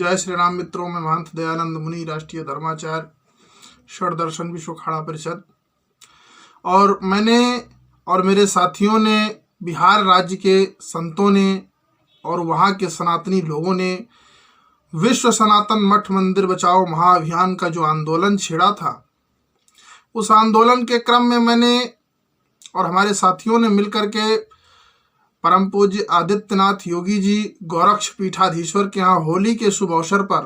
जय श्री राम मित्रों, मैं महंत दयानंद मुनि, राष्ट्रीय धर्माचार्य, षड दर्शन विश्व अखाड़ा परिषद। और मैंने और मेरे साथियों ने, बिहार राज्य के संतों ने और वहाँ के सनातनी लोगों ने विश्व सनातन मठ मंदिर बचाओ महाअभियान का जो आंदोलन छेड़ा था, उस आंदोलन के क्रम में मैंने और हमारे साथियों ने मिलकर के परम पूज्य आदित्यनाथ योगी जी गोरक्ष पीठाधीश्वर के यहाँ होली के शुभ अवसर पर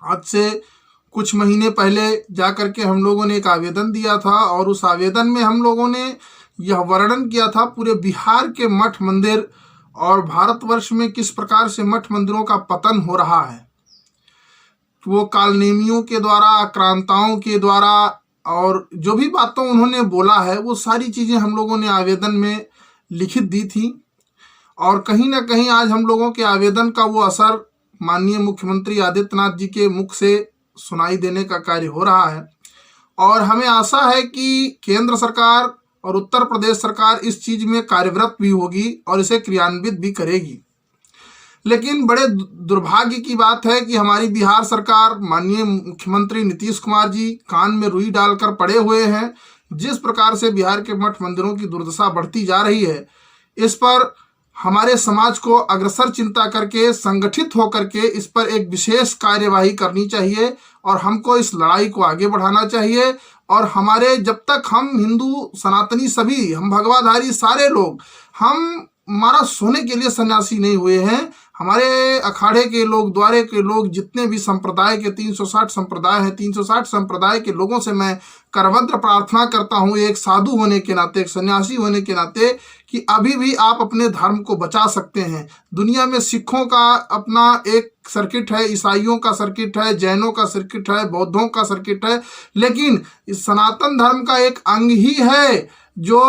आज से कुछ महीने पहले जाकर के हम लोगों ने एक आवेदन दिया था। और उस आवेदन में हम लोगों ने यह वर्णन किया था पूरे बिहार के मठ मंदिर और भारतवर्ष में किस प्रकार से मठ मंदिरों का पतन हो रहा है। वो कालनेमियों के द्वारा, आक्रांताओं के द्वारा, और जो भी बातों उन्होंने बोला है वो सारी चीज़ें हम लोगों ने आवेदन में लिखित दी थी। और कहीं ना कहीं आज हम लोगों के आवेदन का वो असर माननीय मुख्यमंत्री आदित्यनाथ जी के मुख से सुनाई देने का कार्य हो रहा है। और हमें आशा है कि केंद्र सरकार और उत्तर प्रदेश सरकार इस चीज़ में कार्यरत भी होगी और इसे क्रियान्वित भी करेगी। लेकिन बड़े दुर्भाग्य की बात है कि हमारी बिहार सरकार, माननीय मुख्यमंत्री नीतीश कुमार जी कान में रुई डालकर पड़े हुए हैं। जिस प्रकार से बिहार के मठ मंदिरों की दुर्दशा बढ़ती जा रही है, इस पर हमारे समाज को अग्रसर चिंता करके, संगठित होकर के इस पर एक विशेष कार्यवाही करनी चाहिए और हमको इस लड़ाई को आगे बढ़ाना चाहिए। और हमारे, जब तक हम हिंदू सनातनी सभी, हम भगवाधारी सारे लोग, हमारा सोने के लिए सन्यासी नहीं हुए हैं। हमारे अखाड़े के लोग, द्वारे के लोग, जितने भी संप्रदाय के 360 संप्रदाय हैं, 360 संप्रदाय के लोगों से मैं करबद्ध प्रार्थना करता हूँ, एक साधु होने के नाते, एक सन्यासी होने के नाते, कि अभी भी आप अपने धर्म को बचा सकते हैं। दुनिया में सिखों का अपना एक सर्किट है, ईसाइयों का सर्किट है, जैनों का सर्किट है, बौद्धों का सर्किट है, लेकिन इस सनातन धर्म का एक अंग ही है जो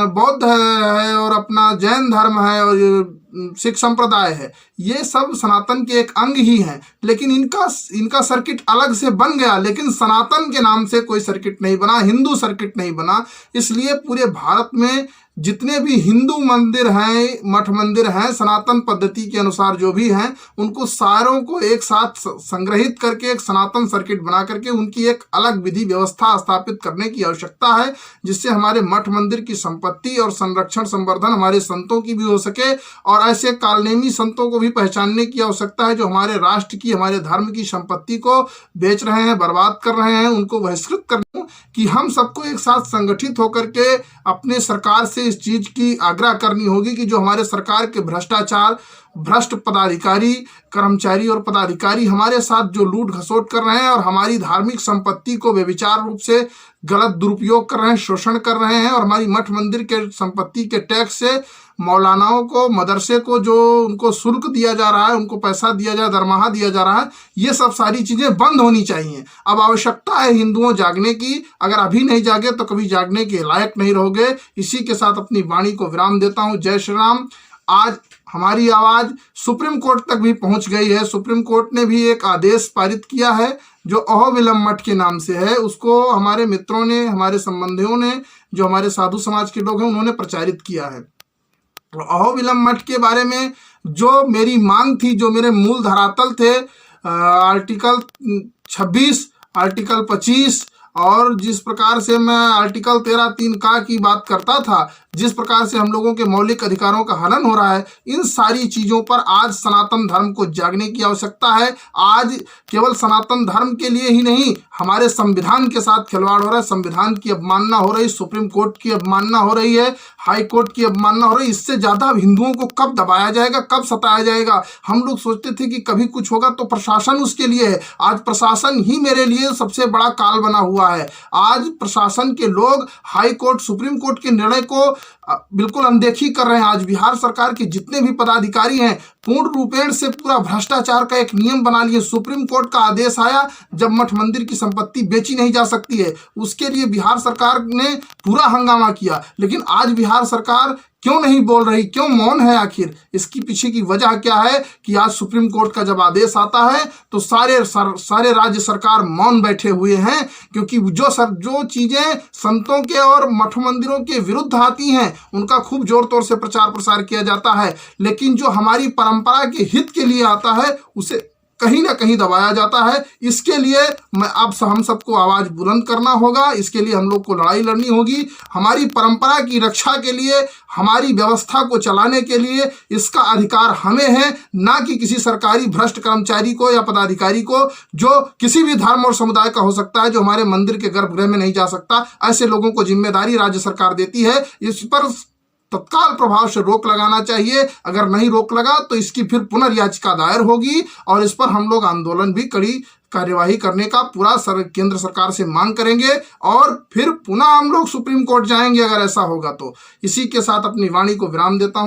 बौद्ध है और अपना जैन धर्म है और सिख संप्रदाय है। ये सब सनातन के एक अंग ही हैं, लेकिन इनका सर्किट अलग से बन गया, लेकिन सनातन के नाम से कोई सर्किट नहीं बना, हिंदू सर्किट नहीं बना। इसलिए पूरे भारत में जितने भी हिंदू मंदिर हैं, मठ मंदिर हैं, सनातन पद्धति के अनुसार जो भी हैं, उनको सारों को एक साथ संग्रहित करके एक सनातन सर्किट बना करके उनकी एक अलग विधि व्यवस्था स्थापित करने की आवश्यकता है, जिससे हमारे मठ मंदिर की संपत्ति और संरक्षण संवर्धन हमारे संतों की भी हो सके। और ऐसे कालनेमी संतों को भी पहचानने की आवश्यकता है जो हमारे राष्ट्र की, हमारे धर्म की संपत्ति को बेच रहे हैं, बर्बाद कर रहे हैं। उनको बहिष्कृत करने कि हम सबको एक साथ संगठित होकर के अपने सरकार से इस चीज की आग्रह करनी होगी कि जो हमारे सरकार के भ्रष्टाचार, भ्रष्ट पदाधिकारी, कर्मचारी और पदाधिकारी हमारे साथ जो लूट घसोट कर रहे हैं और हमारी धार्मिक संपत्ति को बेविचार रूप से गलत दुरुपयोग कर रहे हैं, शोषण कर रहे हैं, और हमारी मठ मंदिर के संपत्ति के टैक्स से मौलानाओं को, मदरसे को जो उनको शुल्क दिया जा रहा है, उनको पैसा दिया जा, दरमाहा दिया जा रहा है, ये सब सारी चीज़ें बंद होनी चाहिए। अब आवश्यकता है हिंदुओं जागने की। अगर अभी नहीं जागे तो कभी जागने के लायक नहीं रहोगे। इसी के साथ अपनी वाणी को विराम देता हूँ। जय श्री राम। आज हमारी आवाज़ सुप्रीम कोर्ट तक भी पहुँच गई है। सुप्रीम कोर्ट ने भी एक आदेश पारित किया है जो अहोबिलम मठ के नाम से है। उसको हमारे मित्रों ने, हमारे संबंधियों ने, जो हमारे साधु समाज के लोग हैं, उन्होंने प्रचारित किया है। अहोबिलम मठ के बारे में जो मेरी मांग थी, जो मेरे मूल धरातल थे, आर्टिकल 26, आर्टिकल 25, और जिस प्रकार से मैं आर्टिकल 13(3) का की बात करता था, जिस प्रकार से हम लोगों के मौलिक अधिकारों का हनन हो रहा है, इन सारी चीज़ों पर आज सनातन धर्म को जागने की आवश्यकता है। आज केवल सनातन धर्म के लिए ही नहीं, हमारे संविधान के साथ खिलवाड़ हो रहा है, संविधान की अवमानना हो रही, सुप्रीम कोर्ट की अवमानना हो रही है, हाई कोर्ट की अवमानना हो रही। इससे ज़्यादा हिंदुओं को कब दबाया जाएगा, कब सताया जाएगा? हम लोग सोचते थे कि कभी कुछ होगा तो प्रशासन उसके लिए है। आज प्रशासन ही मेरे लिए सबसे बड़ा काल बना हुआ है। आज प्रशासन के लोग हाई कोर्ट, सुप्रीम कोर्ट के निर्णय को बिल्कुल अनदेखी कर रहे हैं। आज बिहार सरकार के जितने भी पदाधिकारी हैं पूर्ण रूपेण से पूरा भ्रष्टाचार का एक नियम बना लिए। सुप्रीम कोर्ट का आदेश आया जब मठ मंदिर की संपत्ति बेची नहीं जा सकती है, उसके लिए बिहार सरकार ने पूरा हंगामा किया। लेकिन आज बिहार सरकार क्यों नहीं बोल रही, क्यों मौन है आखिर? इसकी पीछे की वजह क्या है कि आज सुप्रीम कोर्ट का जब आदेश आता है तो सारे राज्य सरकार मौन बैठे हुए हैं, क्योंकि जो चीजें संतों के और मठ मंदिरों के विरुद्ध आती हैं उनका खूब जोर तौर से प्रचार प्रसार किया जाता है, लेकिन जो हमारी परंपरा के हित के लिए आता है उसे कहीं ना कहीं दबाया जाता है। इसके लिए हम सबको आवाज बुलंद करना होगा, इसके लिए हम लोग को लड़ाई लड़नी होगी। हमारी परंपरा की रक्षा के लिए, हमारी व्यवस्था को चलाने के लिए इसका अधिकार हमें है, ना कि किसी सरकारी भ्रष्ट कर्मचारी को या पदाधिकारी को, जो किसी भी धर्म और समुदाय का हो सकता है, जो हमारे मंदिर के गर्भगृह में नहीं जा सकता। ऐसे लोगों को जिम्मेदारी राज्य सरकार देती है, इस पर तत्काल प्रभाव से रोक लगाना चाहिए। अगर नहीं रोक लगा तो इसकी फिर पुनर्याचिका दायर होगी और इस पर हम लोग आंदोलन भी, कड़ी कार्यवाही करने का पूरा केंद्र सरकार से मांग करेंगे और फिर पुनः हम लोग सुप्रीम कोर्ट जाएंगे अगर ऐसा होगा तो। इसी के साथ अपनी वाणी को विराम देता हूं।